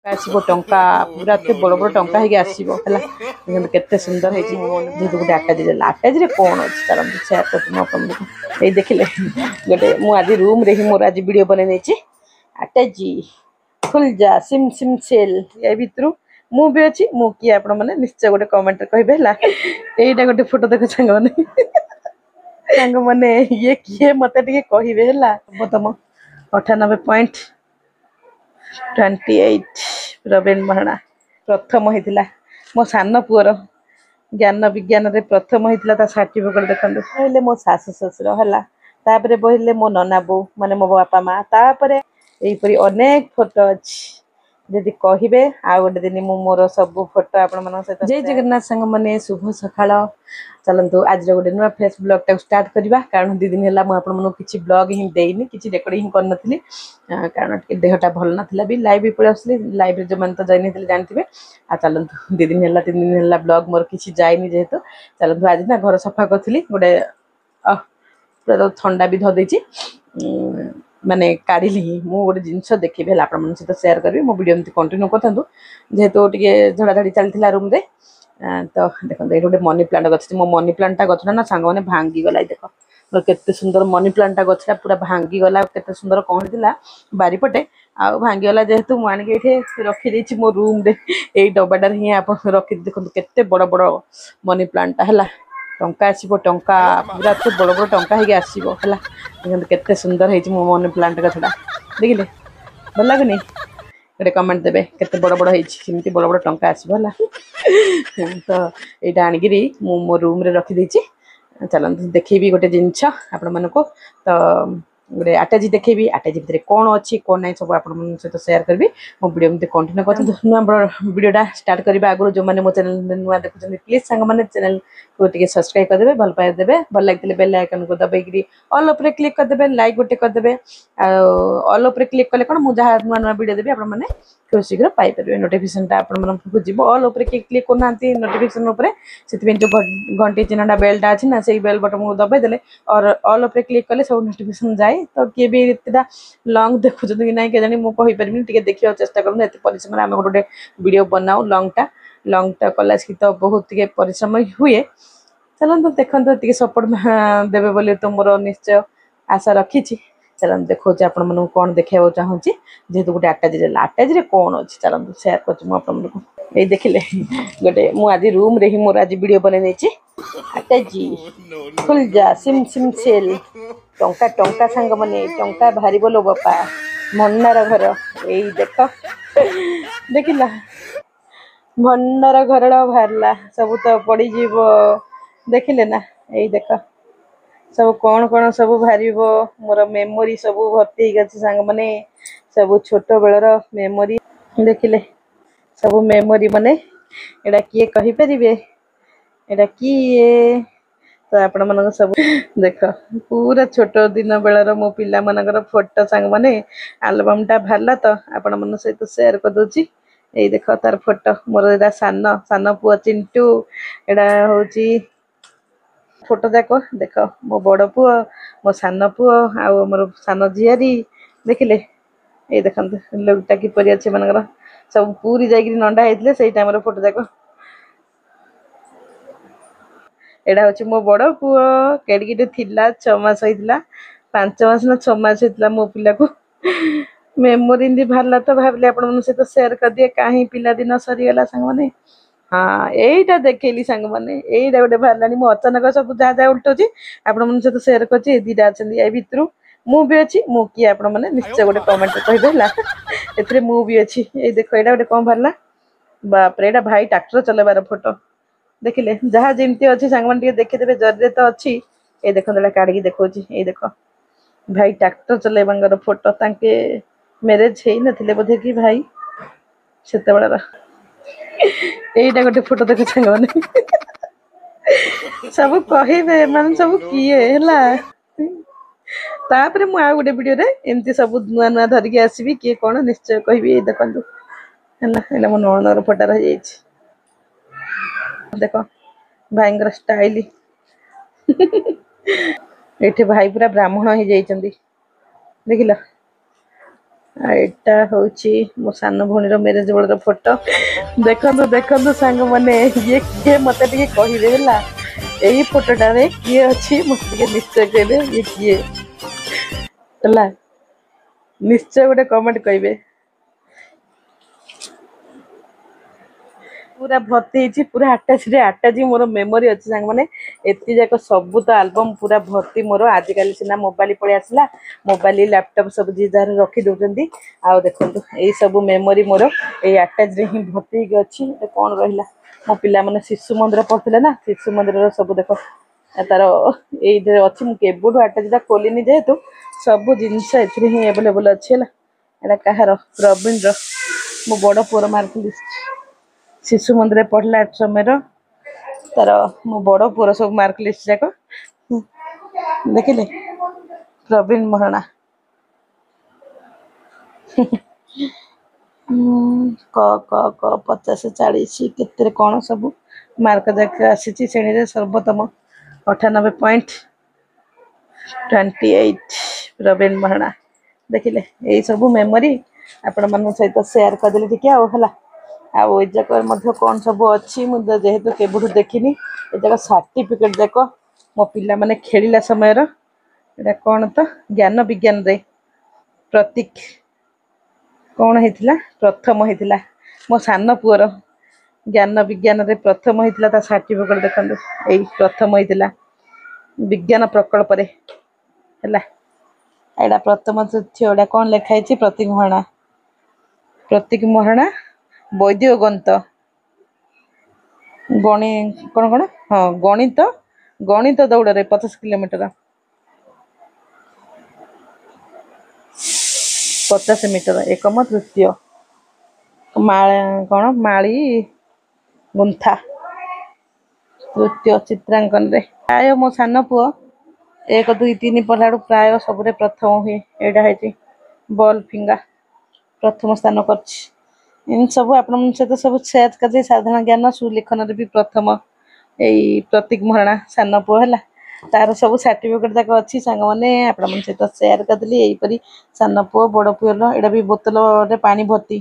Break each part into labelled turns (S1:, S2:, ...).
S1: आसो टंका पूरा एत बड़ बड़ टंका होगी आसो है केते सुंदर है जेहतु गोटे आटाजी कौन अच्छी चलते सेयार कर देखिले गोटे मुझे रूम रे ही मोर आज वीडियो बन आटाजी फुल जा सिम सिम सेल या भितर मु भी अच्छी मु किए आपण मैंने निश्चय गोटे कमेंट कहे यहीटा गोटे फोटो देख सांग मैंने ये किए मत कहे तुम 98.28 प्रवीण महाणा प्रथम होता मो सान पुअर ज्ञान विज्ञान रे प्रथम होता सर्टिफिकेट देखते कहले मो सासु ससुर है बोले मो नना बो माने मो बापा माँ तापर यहीपरी अनेक फोटो अच्छी जदि कहे आ गोटे दिन मु मोर सब फोटो आपण सहित जय जगन्नाथ संग मैंने शुभ सकाळ चलतु आज गोटे नुआ फ्रेश ब्लॉग टाक स्टार्ट करवा कारण 2 दिन है मुझे किसी ब्लॉग ही देनी किसी रेकर्ड ही करनी कारण देहटा भल ना भी लाइव भी पड़े आसली लाइव जो मैंने तो जानी जानते आ चलतु 2 दिन है 3 दिन है ब्लॉग मोर किसी जाए जेहेतु चलतु आज ना घर सफा करी गोटे पूरा ठंडा भी धोदे माने काढ़ी मु गोटे जिनस देखी आप सहित सेयार करी मो वीडियो एमती कंटिन्यू करता जेहेतु टे झड़ाझड़ी चलता रूम रे तो देखो ये गोटे मनी प्लांट गछ मो मनी प्लांटा गछटा ना सांग मैंने भांगी गला देख केते सुंदर मनी प्लांटा गछटा पूरा भांगी गला केते सुंदर कौन थी बारीपटे आ भांगी गला जेहेतु मुझे रखी मो रूम रे यही डबाटार ही आप रखी देखो केते बड़ बड़ मनी प्लांटा है टंका आसो टंका पूरा एत बड़ बड़ टंका होगी आसो है केते सुंदर है मो मनी प्लांट गछटा देखिले भल लगुनि गोटे कमेंट देवे केते बड़ बड़ होती बड़ बड़ टंका आसो तो यहाँ आणिकी मो रूम रे रखी चलते देखेबी गोटे जिनस आपण मानक तो गोटे आटाजी देखेबी आटाजी भितर कौन अच्छी कौन ना सब आप सहित सेयार करी मो वीडियो एमती कंटिन्यू कर नुआ वीडियोटा स्टार्ट करवा आगु जो मैंने मो चैनल नुआ देखुं प्लीज सांग मैंने चैनल को टे सब्सक्राइब करदे भल पाए देवे भल लगे बेल आइकन को दबाई ऑल उपर क्लिक करदे लाइक गोटे करदे ऑल उपर क्लिक कले कौन मुझे नुआ नुआ वीडियो देवी आप खूब शीघ्र पाइपर नोटिफिकेशन आपको जीव ऑल उपर क्लिक करना नोटिफिकेशन से जो घंटी चिन्हटा बेलटा अच्छी ना से बेल बटन को दबाई देले और ऑल उपर क्लिक कले सब नोटिफिकेशन जाए तो किए भी इतना लंग देखुं कि ना क्या जानी मुझे देखा चेष्टा करूँ एत परिश्रम आम गोटे वीडियो बनाऊ लंगटा कला तो बहुत परिश्रम हुए चलते देखते सपोर्ट देवे बोले तो मोर निश्चय आशा रखी चलते देखो आपण मन कौन देखा चाहूँगी जेहेतु गोटे आटाजी कौन अच्छी चलते सेयार कर देखिले गोटे मुझे रूम रे ही मोर आज वीडियो बन आटाजी फुल जा सिम सिम सेल टंका टंका सांग मैंने टंका भारी बोलो बापा भंडार घर यही देख देखला भंडार घर बाहरला सब तो पड़ी जीव देखिले ना यही देख सब कौन कौन सब बाहर मोर मेमोरी सब भर्ती गई सांग मैंने सब छोट बेलर मेमोरी देखिले सब मेमोरी माने एटा किए कहि परिबे एटा किए तो आपण मन सब देख पूरा छोट दिन बेलर मो पिला मनकर फोटो सांग माने आलबम टा बाहरला तो आपण मन सहित शेयर कर दोची यही देख तार फोटो मोर एटा सान सान पुआ चिंटू एटा होची फोटो जाक देख मो बड़ पुओ मो सान पुओ आ मोर सान झियारी देखिले ये देखते लोकटा किपरि अच्छे मनकर सब पूरी जाइए नंडा होते से टाइम फोटो जाक एटा हूँ मो बड़ पुओ केड़े थिला 6 मास होता 5 मास ना 6 मास होता मो पिला को मेमोरी इमती बाहरला तो भाविले आपण सहित सेयार कर दिए कहीं पिला दिन सरीगला सांग मैंने हाँ यहीटा देखली सांग मैंने यहीटा गोटे बाहर मु अचानक सब जहाँ जहाँ उल्टोची आपण सहित सेयार कर दीटा अच्छा भितर मु भी अच्छी मु किए आपण मैंने निश्चय गोटे कमेंट कहे मु भी अच्छी ये देख यहाँ गोटे कौन बाहर बापरे यहाँ भाई ट्रैक्टर चलेबार फोटो देखिले जहाँ जमती अच्छी सांग मैंने देखीदे जरिए तो अच्छी ये देख काढ़ी देखा ये देख भाई ट्रैक्टर चलेबार फोटो तांके मैरेज हो नथिले बोधे कि भाई से यहीटा गोटे फोटो देख सांग मैंने सब कहे मान सब किए है तापर मु आ गोटे वीडियो रे एमती सब नुआ नुआ धरिकी आसबि किए कौन निश्चय कहबी देखु है मो नणंदर फोटा रही देख भाई स्टाइल ये भाई पूरा ब्राह्मण हो जाइए देखिल ଏଇଟା ହଉଛି ମୋ ସାନ ଭଉଣୀର ମ୍ୟାରେଜ ବେଳର ଫଟୋ। ଦେଖନ୍ତୁ ଦେଖନ୍ତୁ ସାଙ୍ଗମାନେ, ଇଏ କିଏ ମତେ ଟିକେ କହିବେ ହେଲା। ଏଇ ଫଟୋଟାରେ କିଏ ଅଛି ମତେ ଟିକେ ନିଶ୍ଚୟ କହିବେ ଇଏ କିଏ ହେଲା। ନିଶ୍ଚୟ ଗୋଟେ କମେଣ୍ଟ କହିବେ। पूरा भर्ती ହେଇଛି पूरा ଆଟାଚି ମୋର ମେମୋରି ଅଛି ସାଙ୍ଗମାନେ। ଏତି ଯାକ ସବୁ ତ ଆଲବମ୍ पूरा ଭର୍ତ୍ତି ମୋର। ଆଜିକାଲି ସିନା ମୋବାଇଲ ପଳେଇ ଆସିଲା, ମୋବାଇଲ ଲାପଟପ୍ ସବୁ ଯିଏ ଯାହାର ରଖି ଦଉଛନ୍ତି। ଆଉ ଦେଖନ୍ତୁ ଏଇ ସବୁ ମେମୋରି ମୋର ଏଇ ଆଟାଚରେ ହିଁ ଭର୍ତ୍ତି ହେଇକି ଅଛି। କଣ ରହିଲା, ମୋ ପିଲାମାନେ ଶିଶୁ ମନ୍ଦିର ପଢୁଥିଲେ ନା, ଶିଶୁ ମନ୍ଦିରର ସବୁ ଦେଖ ତାର ଏଇଥିରେ ଅଛି। ମୁଁ କେବେଠୁ ଆଟାଚଟା ଖୋଲିନି ଯେହେତୁ ସବୁ ଜିନିଷ ଏଥିରେ ହିଁ ଆଭେଲେବଲ ଅଛି ହେଲା। ଏଇଟା କାହାର, ପ୍ରବୀଣର, ମୋ ବଡ ପୁଅର ମାର୍କ ଲିଷ୍ଟ। ଶିଶୁ ମନ୍ଦିରରେ ପଢିଲା ସମୟର ତାର ମୋ ବଡ ପୁଅର ସବୁ ମାର୍କ ଲିଷ୍ଟ ଯାକ ଦେଖିଲେ। ପ୍ରବୀଣ ମହାରଣା କ କ କ 50 40 କେତେରେ କଣ ସବୁ ମାର୍କ ଯାକ ଆସିଛି। ଶ୍ରେଣୀରେ ସର୍ବୋତ୍ତମ 98.28 ପ୍ରବୀଣ ମହାରଣା। ଦେଖିଲେ ଏଇ ସବୁ ମେମୋରି ଆପଣମାନଙ୍କ ସହିତ ସେୟାର କରିଦେଲି ଟିକେ ଆଉ ହେଲା। ଆଉ ଏ ଯାକ ମଧ୍ୟ କଣ ସବୁ ଅଛି ମୁଁ ଯେହେତୁ କେବେଠୁ ଦେଖିନି। ଏ ଯାକ ସାର୍ଟିଫିକେଟ ଯାକ ମୋ ପିଲାମାନେ ଖେଳିଲା ସମୟର। ଏଇଟା କଣ ତ ଜ୍ଞାନ ବିଜ୍ଞାନରେ ପ୍ରତୀକ କଣ ହେଇଥିଲା, ପ୍ରଥମ ହେଇଥିଲା ମୋ ସାନ ପୁଅର। ଜ୍ଞାନ ବିଜ୍ଞାନରେ ପ୍ରଥମ ହେଇଥିଲା ତା ସାର୍ଟିଫିକେଟ ଦେଖନ୍ତୁ। ଏଇ ପ୍ରଥମ ହେଇଥିଲା ବିଜ୍ଞାନ ପ୍ରକଳ୍ପରେ ହେଲା। ଏଇଟା ପ୍ରଥମ ତୃତୀୟ ଏଇଟା କଣ ଲେଖା ହେଇଛି, ପ୍ରତୀକ ମହାରଣା। ପ୍ରତୀକ ମହାରଣା ବୈଦିକ କଣ ହଁ ଗଣିତ ଦୌଡ଼ରେ 50 କିଲୋମିଟର 50 ମିଟର ଏକମ ତୃତୀୟ ମାଳି ଗୁନ୍ଥା ତୃତୀୟ ଚିତ୍ରାଙ୍କନରେ। ପ୍ରାୟ ମୋ ସାନ ପୁଅ 1 2 3 ପଢିଲା ବେଳକୁ ପ୍ରାୟ ସବୁରେ ପ୍ରଥମ ହୁଏ। ଏଇଟା ହେଇଛି ବଲ୍ ଫିଙ୍ଗା ପ୍ରଥମ ସ୍ଥାନ କରିଛି। ଏମିତି ସବୁ ଆପଣଙ୍କ ସହିତ ସବୁ ସେୟାର କରିଛି। ସାଧାରଣ ଜ୍ଞାନ ସୁଲେଖନରେ ବି ପ୍ରଥମ ଏଇ ପ୍ରତୀକ ମହାରଣା ସାନ ପୁଅ ହେଲା। ତାର ସବୁ ସାର୍ଟିଫିକେଟ ଯାକ ଅଛି ସାଙ୍ଗମାନେ, ଆପଣଙ୍କ ସହିତ ସେୟାର କରିଦେଲି। ଏଇପରି ସାନ ପୁଅ ବଡ ପୁଅର ଏଇଟା ବି ବୋତଲରେ ପାଣି ଭର୍ତ୍ତି।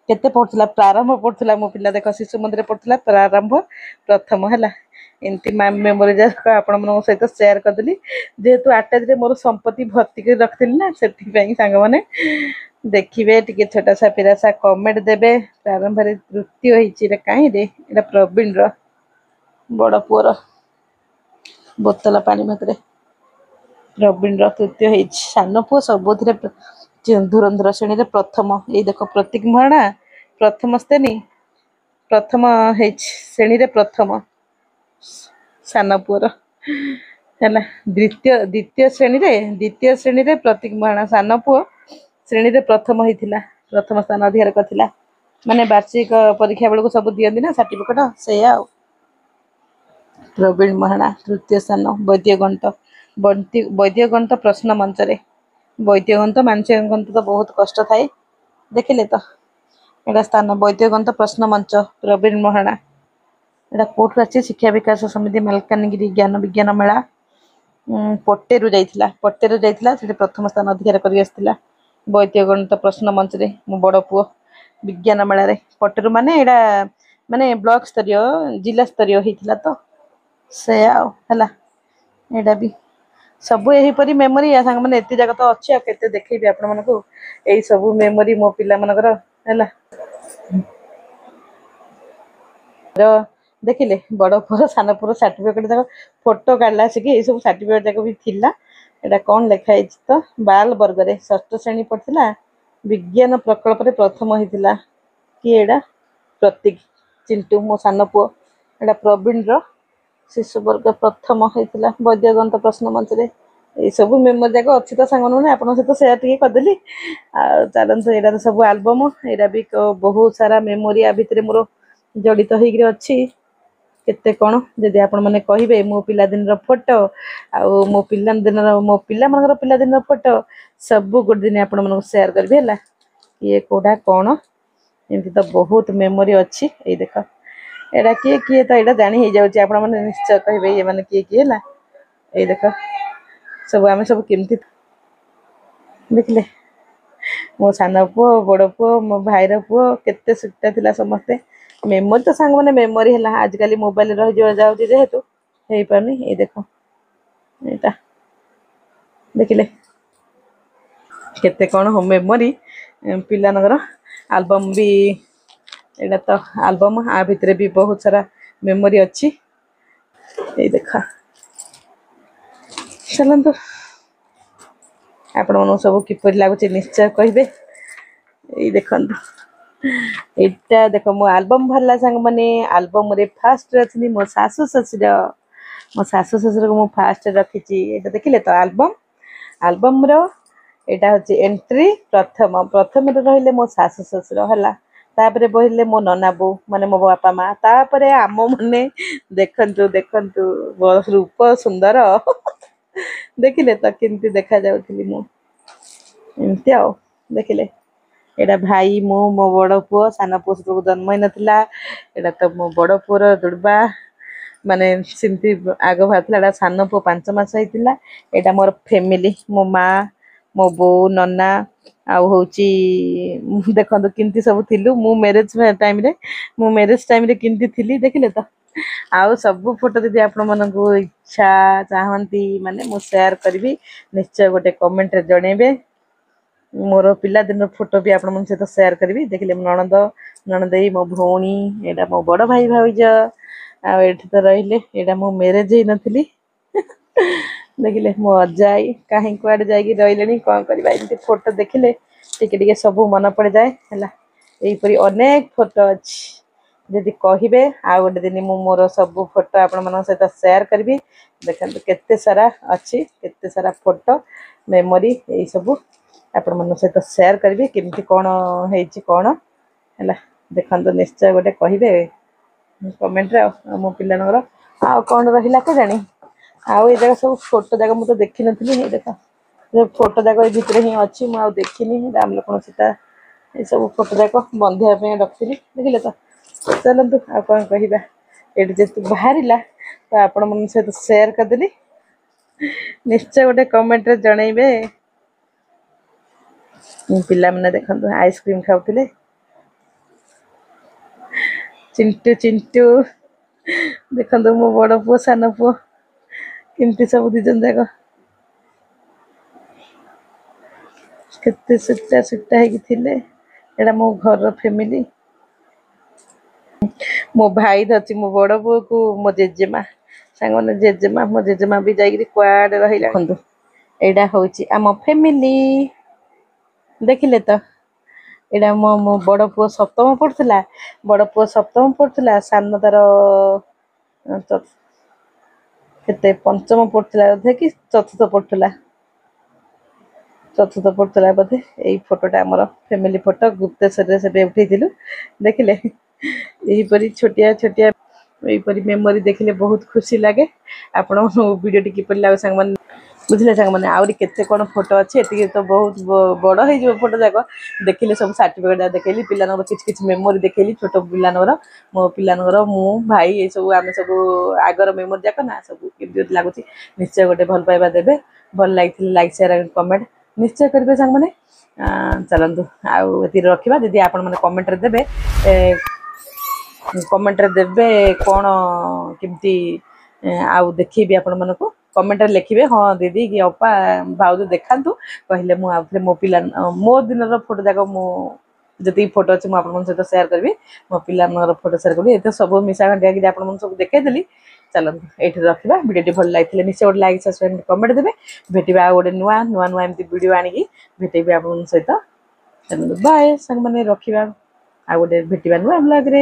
S1: କେତେ ପଢୁଥିଲା, ପ୍ରାରମ୍ଭ ପଢୁଥିଲା ମୋ ପିଲା ଦେଖ, ଶିଶୁ ମନ୍ଦିର ପଢୁଥିଲା, ପ୍ରାରମ୍ଭ ପ୍ରଥମ ହେଲା। ଏମିତି ମେମୋରି ଯାକ ଆପଣମାନଙ୍କ ସହିତ ସେୟାର କରିଦେଲି। ଯେହେତୁ ଆଟାଚରେ ମୋର ସମ୍ପତ୍ତି ଭର୍ତ୍ତି କରି ରଖିଥିଲି ନା, ସେଥିପାଇଁ ସାଙ୍ଗମାନେ ଦେଖିବେ ଟିକେ ଛୋଟା ଛା ପିଲା ଛା କମେଣ୍ଟ ଦେବେ। ପ୍ରାରମ୍ଭରେ ତୃତୀୟ ହେଇଛି, ଏଇଟା କାହିଁରେ, ଏଇଟା ପ୍ରବୀଣର ବଡ ପୁଅର ବୋତଲ ପାଣି ଭିତରେ ପ୍ରବୀଣର ତୃତୀୟ ହେଇଛି। ସାନ ପୁଅ ସବୁଥିରେ ଧୁରନ୍ଧର ଶ୍ରେଣୀରେ ପ୍ରଥମ। ଏଇ ଦେଖ ପ୍ରତୀକ ମହାରଣା ପ୍ରଥମ ହେଇଛି ଶ୍ରେଣୀରେ ପ୍ରଥମ ସାନ ପୁଅର ହେଲା। ଦ୍ୱିତୀୟ ଶ୍ରେଣୀରେ ପ୍ରତୀକ ମହାରଣା ସାନ ପୁଅ ଶ୍ରେଣୀରେ ପ୍ରଥମ ହେଇଥିଲା, ପ୍ରଥମ ସ୍ଥାନ ଅଧିକାର କରିଥିଲା। ମାନେ ବାର୍ଷିକ ପରୀକ୍ଷା ବେଳକୁ ସବୁ ଦିଅନ୍ତି ନା ସାର୍ଟିଫିକେଟ, ସେଇଆ ଆଉ। ପ୍ରବୀଣ ମହାରଣା ତୃତୀୟ ସ୍ଥାନ ବୈଦିକ ଗଣିତ ପ୍ରଶ୍ନ ମଞ୍ଚରେ। ବୈଦିକ ଗଣିତ ମାନସିକ ଗଣିତ ତ ବହୁତ କଷ୍ଟ ଥାଏ, ଦେଖିଲେ ତ। ଏଇଟା ସ୍ଥାନ ବୈଦିକ ଗଣିତ ପ୍ରଶ୍ନ ମଞ୍ଚ ପ୍ରବୀଣ ମହାରଣା। ଏଇଟା କୋଉଠୁ ଆସିଛି, ଶିକ୍ଷା ବିକାଶ ସମିତି ମାଲକାନଗିରି ଜ୍ଞାନ ବିଜ୍ଞାନ ମେଳା ପଟେରୁ ଯାଇଥିଲା ସେଠି ପ୍ରଥମ ସ୍ଥାନ ଅଧିକାର କରି ଆସିଥିଲା। ବୈଦିକ ଗଣିତ ପ୍ରଶ୍ନ ମଞ୍ଚରେ ମୋ ବଡ ପୁଅ ବିଜ୍ଞାନ ମେଳାରେ। ପଟେରୁ ମାନେ ଏଇଟା ମାନେ ବ୍ଲକ ସ୍ତରୀୟ ଜିଲ୍ଲା ସ୍ତରୀୟ ହେଇଥିଲା ତ, ସେଇଆ ଆଉ ହେଲା। ଏଇଟା ବି ସବୁ ଏହିପରି ମେମୋରି ସାଙ୍ଗମାନେ। ଏତେ ଜାଗା ତ ଅଛି ଆଉ କେତେ ଦେଖେଇବି ଆପଣ ମାନଙ୍କୁ। ଏଇ ସବୁ ମେମୋରି ମୋ ପିଲା ମାନଙ୍କର ହେଲା। ଦେଖିଲେ ବଡ ପୁଅର ସାନ ପୁଅର ସାର୍ଟିଫିକେଟ ଯାକ ଫଟୋ କାଢିଲା ଆସିକି। ଏଇ ସବୁ ସାର୍ଟିଫିକେଟ ଯାକ ବି ଥିଲା। ଏଇଟା କଣ ଲେଖା ହେଇଛି ତ, ବାଲ ବର୍ଗରେ 6ଠ ଶ୍ରେଣୀ ପଢିଥିଲା, ବିଜ୍ଞାନ ପ୍ରକଳ୍ପରେ ପ୍ରଥମ ହେଇଥିଲା। କିଏ ଏଇଟା, ପ୍ରତୀକ ଚିଣ୍ଟୁ ମୋ ସାନ ପୁଅ। ଏଇଟା ପ୍ରବୀଣର ଶିଶୁ ବର୍ଗ ପ୍ରଥମ ହେଇଥିଲା ବୈଦିକ ଗଣିତ ପ୍ରଶ୍ନ ମଞ୍ଚରେ। ଏଇ ସବୁ ମେମୋରି ଯାକ ଅଛି ତ ସାଙ୍ଗମାନେ, ଆପଣଙ୍କ ସହିତ ସେୟାର ଟିକେ କରିଦେଲି। ଆଉ ଚାଲନ୍ତୁ, ଏଇଟା ତ ସବୁ ଆଲବମ। ଏଇଟା ବି ବହୁତ ସାରା ମେମୋରି ଆ ଭିତରେ ମୋର ଜଡିତ ହେଇକିରି ଅଛି। କେତେ କଣ ଯଦି ଆପଣ ମାନେ କହିବେ, ମୋ ପିଲାଦିନର ଫଟୋ ଆଉ ମୋ ପିଲାମାନଙ୍କର ପିଲାଦିନର ଫଟୋ ସବୁ ଗୋଟେ ଦିନ ଆପଣ ମାନଙ୍କୁ ସେୟାର କରିବି ହେଲା। କିଏ କୋଉଟା କଣ ଏମିତି ତ ବହୁତ ମେମୋରି ଅଛି। ଏଇ ଦେଖ ଏଇଟା କିଏ ତ ଏଇଟା ଜାଣି ହେଇଯାଉଛି, ଆପଣ ମାନେ ନିଶ୍ଚୟ କହିବେ ଇଏ ମାନେ କିଏ ହେଲା। ଏଇ ଦେଖ ସବୁ ଆମେ ସବୁ କେମିତି ଦେଖିଲେ मो सान पुओ बड़ पुओ मो भाईर पुओ केते सुट्टा थिला समस्ते मेमोरी तो सांग माने मेमोरी है आजिकल मोबाइल रही जाऊँगी जेहेतु हो पारनी ये देख एटा देखिले केते कौन हो मेमोरी पिलानगर आल्बम भी एटा तो आल्बम आ भितरे भी बहुत सारा मेमोरी अच्छी ये देखा चलतु आपण मन सब किपर लगुच निश्चय कहे ये देखु एटा देख मो आल्बम भरला सांग माने आल्बम रे फास्ट अच्छी मो सासु ससुर मो सासु ससुर को मो फास्ट रखी एटा देखिले तो आल्बम आल्बम रो एटा होची एंट्री प्रथम प्रथम रे रहिले मो सासु ससुर हला तापरे बहिले मो नना बो माने मो बापा माँ तापरे आम मने देखंतु देखंतु रूप सुंदर देखिले तो किंती देखा जाउथली मु एमती आ देखिले एटा भाई मो मो बड़ पुओ सान पुओ को जन्म ही नथिला एटा तो मो बड़ पुओर दुर्बा माने सिंती आग भातला एटा सान पुओ 5 मास होइतिला एटा मोर फैमिली मो माँ मो बो नन्ना आउ होची देखंतु किंती सब थिलु मु मैरिज टाइम रे किंती थिली देखिले तो आउ सब फोटो यदि आपण मन को इच्छा चाहती माने मु शेयर करबी निश्चय गोटे कमेंट रे जणेबे मोर पिला दिन फोटो भी आपण मन सहित शेयर करबी देखिले ननद ननदेई मो भौणी एटा मो बड़ भाई भाउज आ एठी तो रहिले एटा मो मैरिज ही नथिली देखिले मो अजाई कहीं कुआडे जाई रहिलेनी कोन करबा इनते फोटो देखिले टिके टिके सब मन पड़ जाए हला एई परी अनेक फोटो अछि यदि कहिबे आ गोटे दिन मु मोर सब फोटो आपण मन सहित शेयर करबी देखंतु केते सारा अछि केते सारा फोटो मेमोरी एई सब आपण मन सहित शेयर करबी केमती कोन हेछि कोन हला देखंतु निश्चय गोटे कहिबे कमेंट रे मो पिला नगर आ कोन रहिला के जानी आउ ए जगह सब फोटो जगह मु तो देखि नथिली हे देखा जे फोटो जगह भितरे ही अछि मु आ देखिनी राम लखन सीता ए सब फोटो जगह बंधिया पे रखिली देखिले तो चलंतु आ कोन कहिबा एडी जे बाहरिला तो आपण मन से शेयर कर देली निश्चय गोटे कमेंट रे जणैबे पिला मने देखंतु आइसक्रीम खाउतिले चिंटू चिंटू देखंतु मो बड़ पुओ सान पुओ किंती सब दिजन जाक केते सुट्टा सुट्टा है थिले एटा मो घर फैमिली मो भाई धची मो बड़ पुओ को मो जेजेमा सांग माने जेजेमा मो जेजेमा भी जाई कुआडे रहिला खंदु एटा होची आम फैमिली देखिले तो एटा मो मो बड़ पुओ सप्तम पढ़ुला बड़ पुओ सप्तम पढ़ुला सान तार केते पंचम पढ़ुला बोधे कि चतुर्थ पढ़ुला चतुर्थ पढ़ुला बोधे एई फोटोटा हमर फैमिली फोटो गुप्तेश्वर रे से उठैथिलु देखिले एही परी छोटिया छोटिया एही परी मेमोरी देखिले बहुत खुशी लागे आपण वीडियो टी किपर लागे संग मन बुझले संग माने आउरी केते कोन फोटो अछि एति तो बहुत बड़ है जो फोटो जाको देखिले सब सर्टिफिकेट देखैली पिलानर किछ किछ मेमोरी देखैली छोटो पिलानर मो पिलानर मु भाई ए सब आमे सब आगर मेमोरी जाको ना सब केबि लागुची निश्चय गोटे भल पाइबा देबे भल लागिथिले लाइक शेयर कमेंट निश्चय करबे संग माने चलंतु आउ एति रखिबा यदि आपण माने कमेंट रे देबे कमेंट रे देबे कोन किमती आउ देखिबी आपण मानको कमेंट रे लिखिबे हां दीदी कि अपा भाउज देखांतु कहले मु आउथले मो पिला मो दिनर फोटो जाको मु जति फोटो अछि मु आपण मन सहित शेयर करबी मो पिला मनर फोटो शेयर करबी एते सब मिसा गंडिया कि आपण मन सब देखाइ देली चलंतु एठी रखिबा वीडियो टी भल लागिथिले निश्चय गोटे लाइक सब्सक्राइब कमेंट देबे भेटिबा गोटे नुआ नुआ नुआ एमती वीडियो आनी कि भेटेबी आपण मन सहित चलंतु बाय संग माने रखिबा आ गोटे भेटिबा नुआ ब्लॉग रे।